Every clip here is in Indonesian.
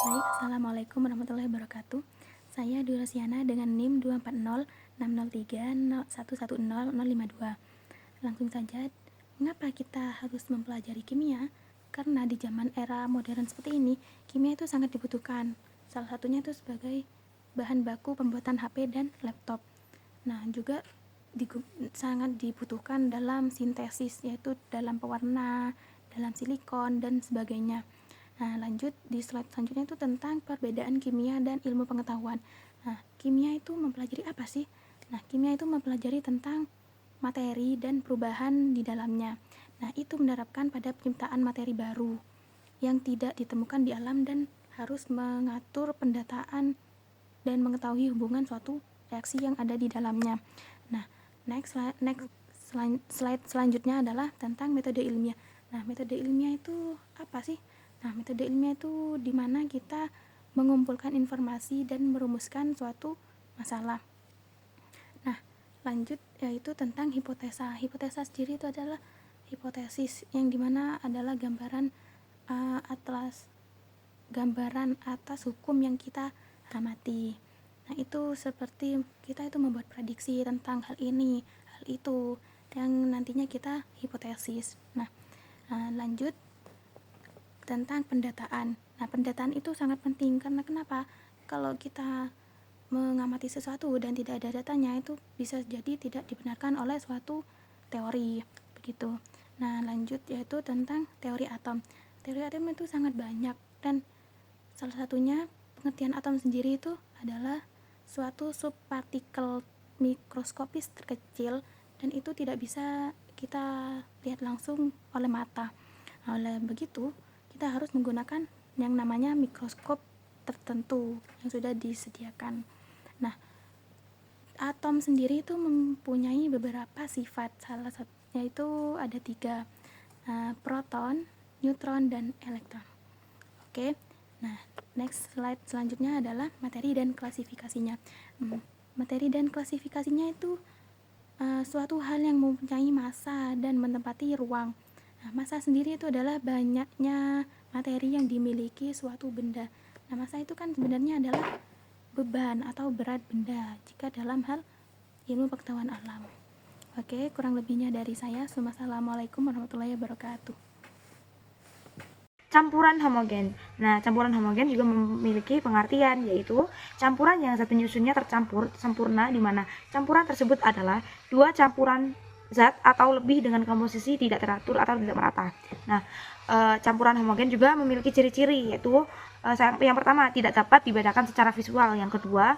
Baik, Assalamualaikum warahmatullahi wabarakatuh. Saya Dwi Rosiana dengan NIM 2406401101052. Langsung saja, mengapa kita harus mempelajari kimia? Karena di zaman era modern seperti ini, kimia itu sangat dibutuhkan. Salah satunya itu sebagai bahan baku pembuatan HP dan laptop. Nah, juga sangat dibutuhkan dalam sintesis, yaitu dalam pewarna, dalam silikon, dan sebagainya. Nah, lanjut di slide selanjutnya itu tentang perbedaan kimia dan ilmu pengetahuan. Nah, kimia itu mempelajari apa sih? Nah, kimia itu mempelajari tentang materi dan perubahan di dalamnya. Nah, itu menerapkan pada penciptaan materi baru yang tidak ditemukan di alam dan harus mengatur pendataan dan mengetahui hubungan suatu reaksi yang ada di dalamnya. Nah, slide selanjutnya adalah tentang metode ilmiah. Nah, metode ilmiah itu apa sih? Nah, metode ilmiah itu di mana kita mengumpulkan informasi dan merumuskan suatu masalah. Nah, lanjut yaitu tentang hipotesa. Hipotesa sendiri itu adalah hipotesis yang dimana adalah gambaran atas hukum yang kita amati. Nah, itu seperti kita itu membuat prediksi tentang hal ini, hal itu, yang nantinya kita hipotesis. Nah, lanjut tentang pendataan. Nah, pendataan itu sangat penting karena kenapa? Kalau kita mengamati sesuatu dan tidak ada datanya, itu bisa jadi tidak dibenarkan oleh suatu teori, begitu. Nah, lanjut yaitu tentang teori atom. Teori atom itu sangat banyak dan salah satunya pengertian atom sendiri itu adalah suatu subpartikel mikroskopis terkecil dan itu tidak bisa kita lihat langsung oleh mata. Oleh begitu, kita harus menggunakan yang namanya mikroskop tertentu yang sudah disediakan. Nah, atom sendiri itu mempunyai beberapa sifat. Salah satunya itu ada 3, proton, neutron, dan elektron. Oke. Nah, next slide selanjutnya adalah materi dan klasifikasinya. Materi dan klasifikasinya itu suatu hal yang mempunyai massa dan menempati ruang. Nah, massa sendiri itu adalah banyaknya materi yang dimiliki suatu benda. Nah, massa itu kan sebenarnya adalah beban atau berat benda jika dalam hal ilmu pengetahuan alam. Oke, kurang lebihnya dari saya. Wassalamualaikum warahmatullahi wabarakatuh. Campuran homogen. Nah, campuran homogen juga memiliki pengertian, yaitu campuran yang zat penyusunnya tercampur sempurna, di mana campuran tersebut adalah dua campuran zat atau lebih dengan komposisi tidak teratur atau tidak merata. Nah, campuran homogen juga memiliki ciri-ciri, yaitu yang pertama tidak dapat dibedakan secara visual, yang kedua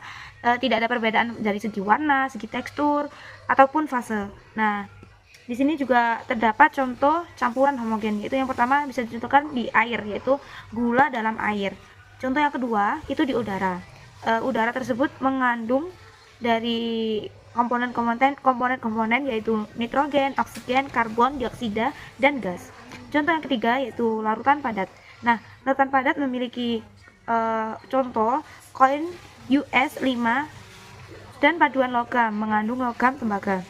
tidak ada perbedaan dari segi warna, segi tekstur ataupun fase. Nah, di sini juga terdapat contoh campuran homogen, yaitu yang pertama bisa dicontohkan di air, yaitu gula dalam air. Contoh yang kedua itu di udara. Udara tersebut mengandung dari komponen yaitu nitrogen, oksigen, karbon dioksida, dan gas. Contoh yang ketiga yaitu larutan padat. Nah, larutan padat memiliki contoh koin US 5 dan paduan logam mengandung logam tembaga.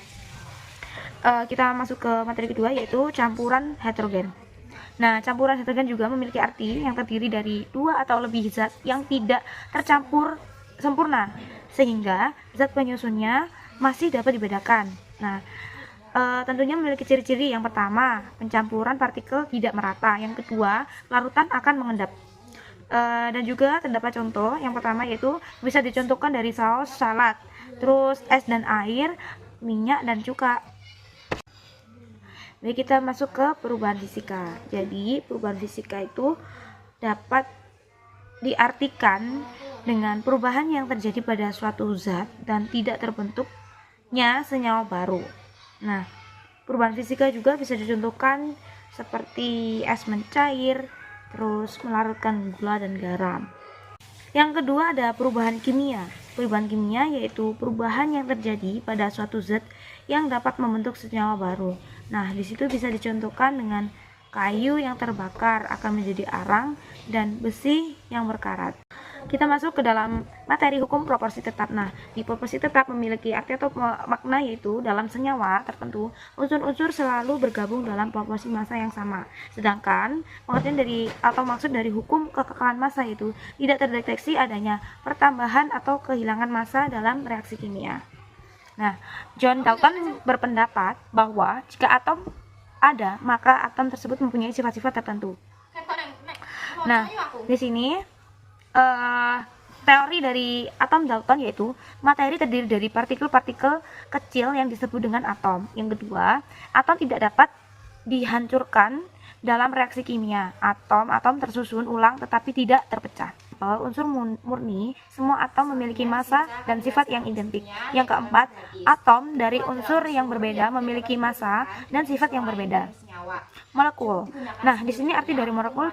Kita masuk ke materi kedua yaitu campuran heterogen. Nah, campuran heterogen juga memiliki arti yang terdiri dari dua atau lebih zat yang tidak tercampur sempurna, sehingga zat penyusunnya masih dapat dibedakan. Nah, tentunya memiliki ciri-ciri. Yang pertama, pencampuran partikel tidak merata. Yang kedua, larutan akan mengendap. Dan juga terdapat contoh. Yang pertama yaitu bisa dicontohkan dari saus salad, terus es dan air, minyak dan cuka. Jadi kita masuk ke perubahan fisika. Jadi perubahan fisika itu dapat diartikan dengan perubahan yang terjadi pada suatu zat dan tidak terbentuknya senyawa baru. Nah, perubahan fisika juga bisa dicontohkan seperti es mencair, terus melarutkan gula dan garam. Yang kedua ada perubahan kimia. Perubahan kimia yaitu perubahan yang terjadi pada suatu zat yang dapat membentuk senyawa baru. Nah, di situ bisa dicontohkan dengan kayu yang terbakar akan menjadi arang dan besi yang berkarat. kita masuk ke dalam materi hukum proporsi tetap. Nah, di proporsi tetap memiliki arti atau makna, yaitu dalam senyawa tertentu unsur-unsur selalu bergabung dalam proporsi massa yang sama. Sedangkan pengertian dari atau maksud dari hukum kekekalan massa itu tidak terdeteksi adanya pertambahan atau kehilangan massa dalam reaksi kimia. Nah, John Dalton berpendapat bahwa jika atom ada, maka atom tersebut mempunyai sifat-sifat tertentu. Nah, di sini teori dari atom Dalton yaitu materi terdiri dari partikel-partikel kecil yang disebut dengan atom. Yang kedua, atom tidak dapat dihancurkan dalam reaksi kimia. Atom tersusun ulang tetapi tidak terpecah. Unsur murni, semua atom memiliki massa dan sifat yang identik. Yang keempat, atom dari unsur yang berbeda memiliki massa dan sifat yang berbeda. Molekul. Nah, di sini arti dari molekul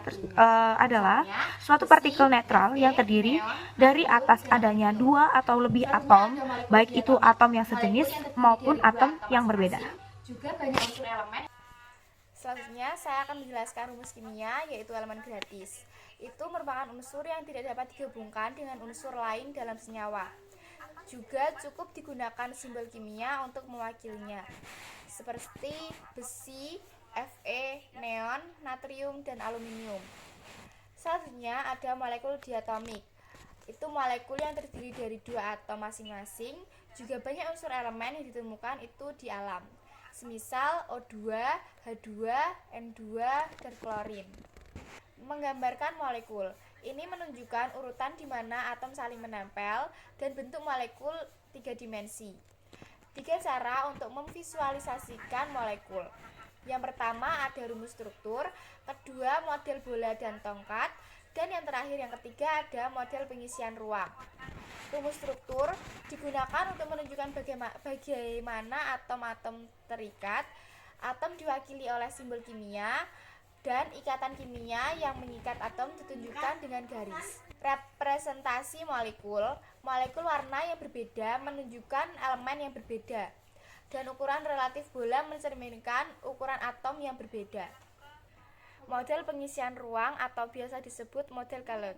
adalah suatu partikel netral yang terdiri dari atas adanya dua atau lebih atom, baik itu atom yang sejenis maupun atom yang berbeda. Juga banyak unsur elemen. Selanjutnya saya akan menjelaskan rumus kimia, yaitu elemen gratis. Itu merupakan unsur yang tidak dapat digabungkan dengan unsur lain dalam senyawa. Juga cukup digunakan simbol kimia untuk mewakilinya, seperti besi, Fe, neon, natrium, dan aluminium. Selanjutnya ada molekul diatomik. Itu molekul yang terdiri dari dua atom masing-masing. Juga banyak unsur elemen yang ditemukan itu di alam, semisal O2, H2, N2, dan klorin. Menggambarkan molekul. Ini menunjukkan urutan di mana atom saling menempel dan bentuk molekul 3 dimensi. 3 cara untuk memvisualisasikan molekul. Yang pertama ada rumus struktur, kedua model bola dan tongkat, dan yang terakhir yang ketiga ada model pengisian ruang. Rumus struktur digunakan untuk menunjukkan bagaimana atom-atom terikat. Atom diwakili oleh simbol kimia, dan ikatan kimia yang mengikat atom ditunjukkan dengan garis. Representasi molekul. Molekul warna yang berbeda menunjukkan elemen yang berbeda, dan ukuran relatif bola mencerminkan ukuran atom yang berbeda. Model pengisian ruang atau biasa disebut model Galton.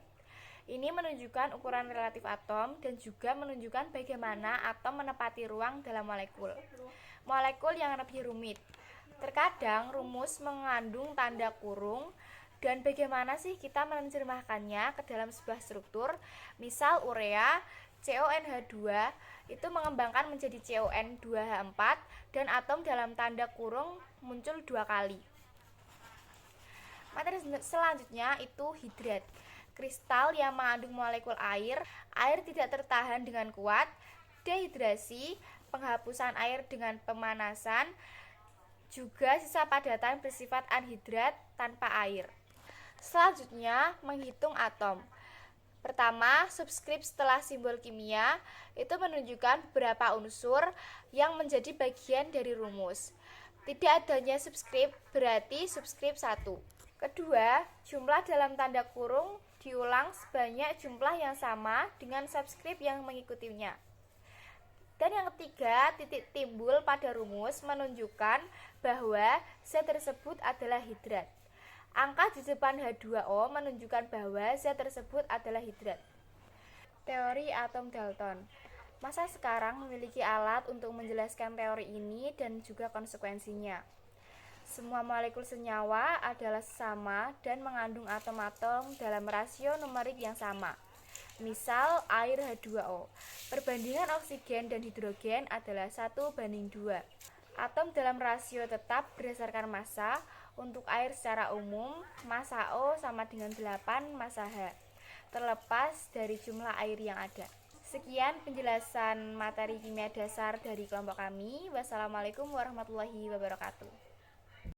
Ini menunjukkan ukuran relatif atom dan juga menunjukkan bagaimana atom menepati ruang dalam molekul. Molekul yang lebih rumit. Terkadang rumus mengandung tanda kurung, dan bagaimana sih kita menerjemahkannya ke dalam sebuah struktur. Misal urea, CONH2 itu mengembangkan menjadi CON2H4 dan atom dalam tanda kurung muncul 2 kali. Materi selanjutnya itu hidrat. Kristal yang mengandung molekul air. Air tidak tertahan dengan kuat. Dehidrasi, penghapusan air dengan pemanasan. Juga sisa padatan bersifat anhidrat tanpa air. Selanjutnya menghitung atom. Pertama, subskrip setelah simbol kimia itu menunjukkan berapa unsur yang menjadi bagian dari rumus. Tidak adanya subskrip berarti subskrip 1. Kedua, jumlah dalam tanda kurung diulang sebanyak jumlah yang sama dengan subskrip yang mengikutinya. Dan yang ketiga, titik timbul pada rumus menunjukkan bahwa zat tersebut adalah hidrat. Angka di depan H2O menunjukkan bahwa zat tersebut adalah hidrat. Teori atom Dalton. Masa sekarang memiliki alat untuk menjelaskan teori ini dan juga konsekuensinya. Semua molekul senyawa adalah sama dan mengandung atom-atom dalam rasio numerik yang sama. Misal air H2O. Perbandingan oksigen dan hidrogen adalah 1:2. Atom dalam rasio tetap berdasarkan massa. Untuk air secara umum, massa O sama dengan 8 massa H, terlepas dari jumlah air yang ada. Sekian penjelasan materi kimia dasar dari kelompok kami. Wassalamualaikum warahmatullahi wabarakatuh.